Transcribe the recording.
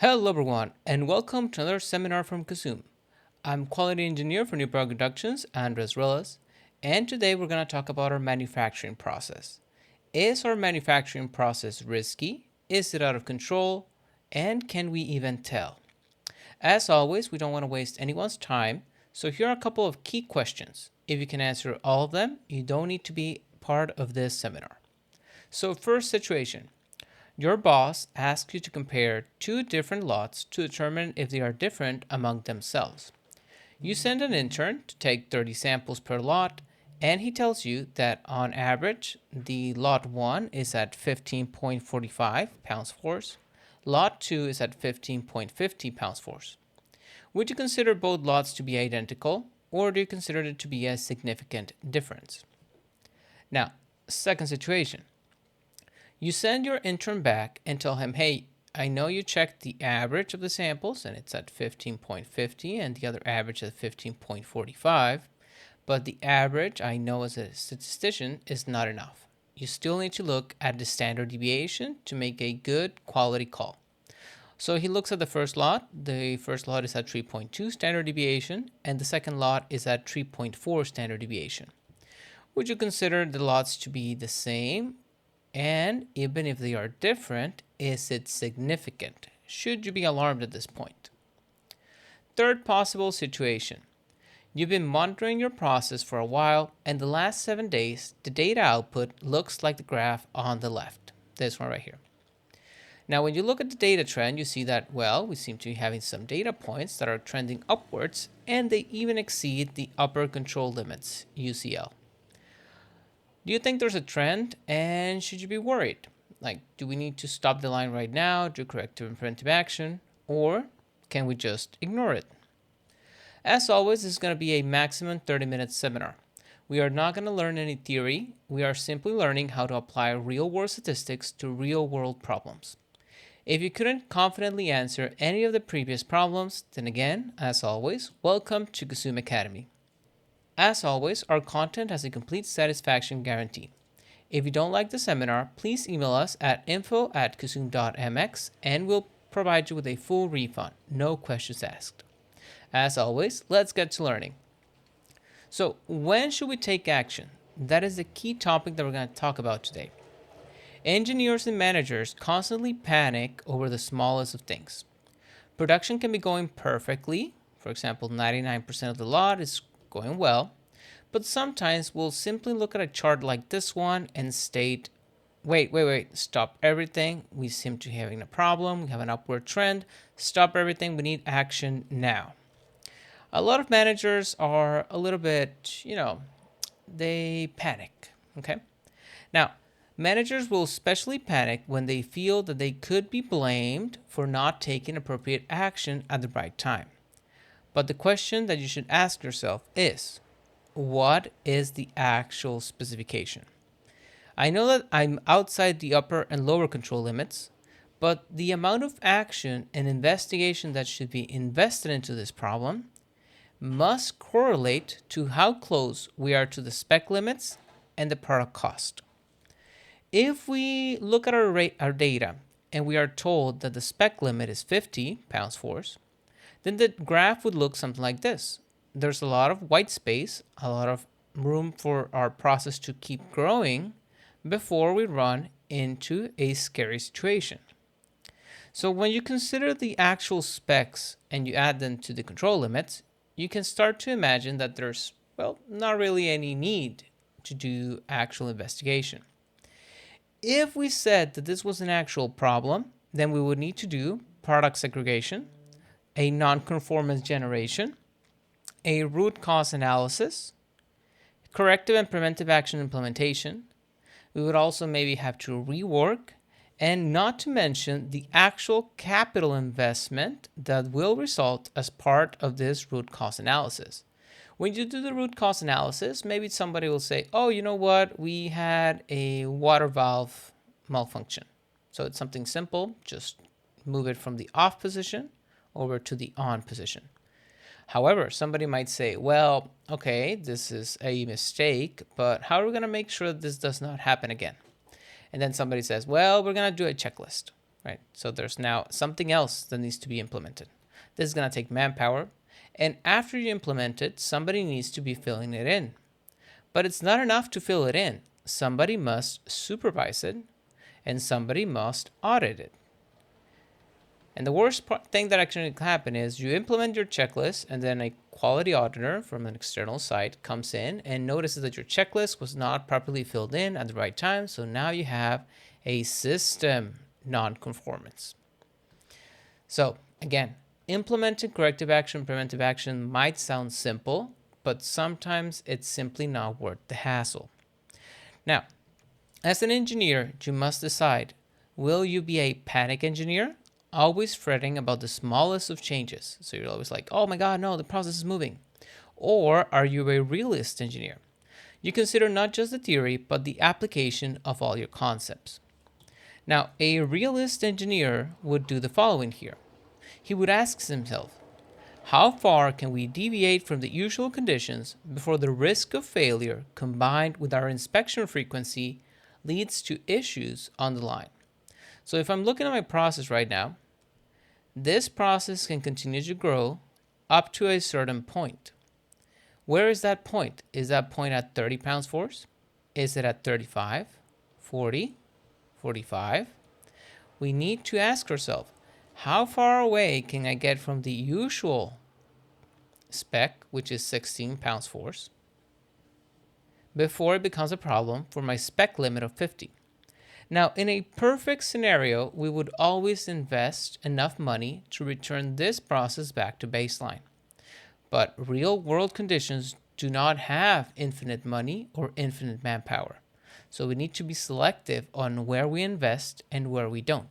Hello everyone and welcome to another seminar from CUSUM. I'm quality engineer for new product productions, Andres Relas, and today we're going to talk about our manufacturing process. Is our manufacturing process risky? Is it out of control? And can we even tell? As always, we don't want to waste anyone's time, so here are a couple of key questions. If you can answer all of them, you don't need to be part of this seminar. So first situation. Your boss asks you to compare two different lots to determine if they are different among themselves. You send an intern to take 30 samples per lot, and he tells you that on average, the lot 1 is at 15.45 pounds force, lot 2 is at 15.50 pounds force. Would you consider both lots to be identical, or do you consider it to be a significant difference? Now, second situation. You send your intern back and tell him, hey, I know you checked the average of the samples and it's at 15.50 and the other average at 15.45, but the average, I know as a statistician, is not enough. You still need to look at the standard deviation to make a good quality call. So he looks at the first lot. The first lot is at 3.2 standard deviation and the second lot is at 3.4 standard deviation. Would you consider the lots to be the same? And even if they are different, is it significant? Should you be alarmed at this point? Third possible situation. You've been monitoring your process for a while, and the last 7 days, the data output looks like the graph on the left. This one right here. Now, when you look at the data trend, you see that, well, we seem to be having some data points that are trending upwards, and they even exceed the upper control limits, UCL. Do you think there's a trend and should you be worried? Like, do we need to stop the line right now, do corrective and preventive action, or can we just ignore it? As always, this is going to be a maximum 30-minute seminar. We are not going to learn any theory. We are simply learning how to apply real-world statistics to real-world problems. If you couldn't confidently answer any of the previous problems, then again, as always, welcome to CUSUM Academy. As always, our content has a complete satisfaction guarantee. If you don't like the seminar, please email us at info@cusum.mx and we'll provide you with a full refund, no questions asked. As always, let's get to learning. So, when should we take action? That is the key topic that we're going to talk about today. Engineers and managers constantly panic over the smallest of things. Production can be going perfectly. For example, 99% of the lot is going well, but sometimes we'll simply look at a chart like this one and state, wait, stop everything. We seem to be having a problem. We have an upward trend. Stop everything. We need action now. A lot of managers are a little bit, they panic, okay? Now, managers will especially panic when they feel that they could be blamed for not taking appropriate action at the right time. But the question that you should ask yourself is, what is the actual specification? I know that I'm outside the upper and lower control limits, but the amount of action and investigation that should be invested into this problem must correlate to how close we are to the spec limits and the product cost. If we look at our data and we are told that the spec limit is 50 pounds force, then the graph would look something like this. There's a lot of white space, a lot of room for our process to keep growing before we run into a scary situation. So when you consider the actual specs and you add them to the control limits, you can start to imagine that there's, not really any need to do actual investigation. If we said that this was an actual problem, then we would need to do product segregation, a non-conformance generation, a root cause analysis, corrective and preventive action implementation. We would also maybe have to rework, and not to mention the actual capital investment that will result as part of this root cause analysis. When you do the root cause analysis, maybe somebody will say, oh, you know what? We had a water valve malfunction. So it's something simple. Just move it from the off position over to the on position. However, somebody might say, well, okay, this is a mistake, but how are we going to make sure that this does not happen again? And then somebody says, well, we're going to do a checklist. right? So there's now something else that needs to be implemented. This is going to take manpower, and after you implement it, somebody needs to be filling it in. But it's not enough to fill it in. Somebody must supervise it, and somebody must audit it. And the worst thing that actually can happen is you implement your checklist, and then a quality auditor from an external site comes in and notices that your checklist was not properly filled in at the right time. So now you have a system non-conformance. So again, implementing corrective action, preventive action might sound simple, but sometimes it's simply not worth the hassle. Now, as an engineer, you must decide, will you be a panic engineer, always fretting about the smallest of changes? So you're always like, oh my God, no, the process is moving. Or are you a realist engineer? You consider not just the theory, but the application of all your concepts. Now, a realist engineer would do the following here. He would ask himself, how far can we deviate from the usual conditions before the risk of failure combined with our inspection frequency leads to issues on the line? So if I'm looking at my process right now, this process can continue to grow up to a certain point. Where is that point? Is that point at 30 pounds force? Is it at 35, 40, 45? We need to ask ourselves, how far away can I get from the usual spec, which is 16 pounds force, before it becomes a problem for my spec limit of 50? Now, in a perfect scenario, we would always invest enough money to return this process back to baseline. But real world conditions do not have infinite money or infinite manpower. So we need to be selective on where we invest and where we don't.